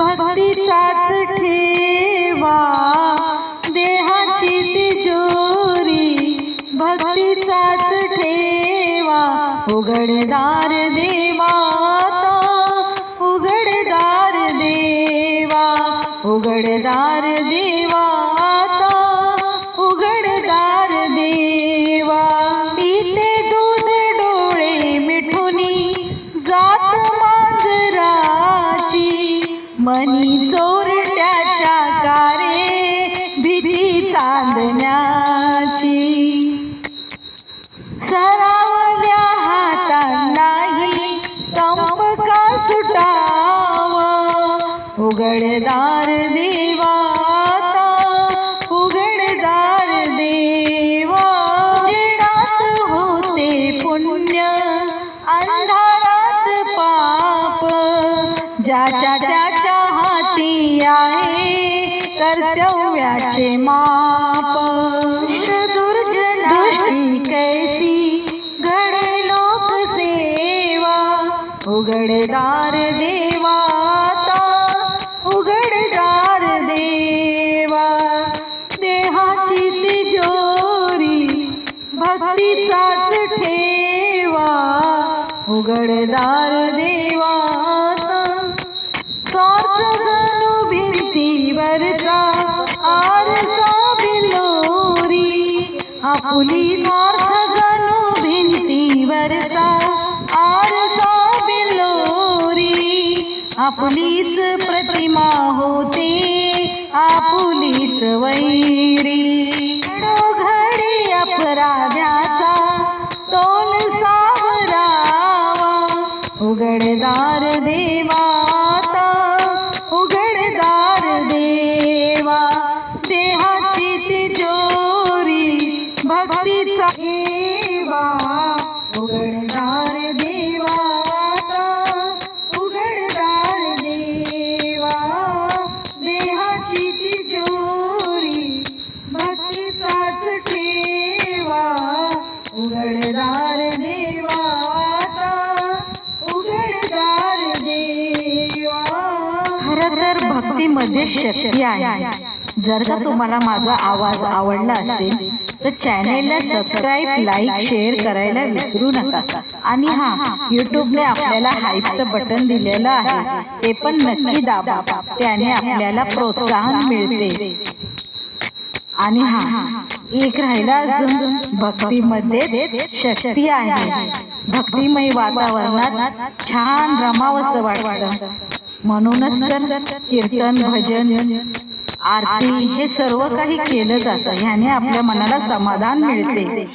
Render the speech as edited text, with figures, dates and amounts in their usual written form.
भक्तीचाच ठेवा देहाची तिजोरी, भक्तीचाच ठेवा उघडदार देवाता, उघडदार देवा, उघडदार देवाता, उघडदार देवा। पिते दूध डोळे मिठुनी जात मांजराची, मनी चोरट्याच्या कारे भीती चांदण्याची। सरावल्या हातांनाही कंप का सुटावा, उघडदार देवाता, उघडदार देवा। जिणात होते पुण्य अंधारात पाप, ज्याच्या त्याच्या हाती आहे कर्तव्याचे माप। दृष्टी कैसी घडे लोकसेवा, उघडदार देवाता, उघडदार देवा। देहाची तिजोरी भक्तीचाच ठेवा, उघडदार देवाता। स्वार्थ जणू भिंतीवरचा आरसा बिलोरी, आपुली स्वार्थ जणू भिंतीवरचा आरसा बिलोरी। आपुलीच प्रतिमा होते आपुलीच वैरी, घडी अपराध्याचा तोल सावरावा, उघडदार देवाता, उघडदार देवा। देहाची तिजोरी भक्तीचा ठेवा, उघडदार देवाता, उघडदार देवा। देहाची तिजोरी भक्तीचाच ठेवा, उघडदार देवाता, उघडदार देवा। खरं तर भक्तीमध्ये शक्ती आहे। जर का तुम्हाला माझा आवाज आवडला असेल तर चॅनेलला सबस्क्राईब, लाईक, शेअर करायला विसरू नका। आणि यूट्यूबने आपल्याला हाईपचं बटन दिलेलं आहे, ते पण नक्की दाबा, त्याने आपल्याला प्रोत्साहन मिळते। आणि एक राहिला अजून, भक्तीमध्ये शक्ती आहे। भक्तिमय वातावरणात छान रमावंसं वाटतं, म्हणूनच तर कीर्तन, भजन, आरती हे सर्व काही केलं जातं। ह्याने आपल्या मनाला समाधान मिळते।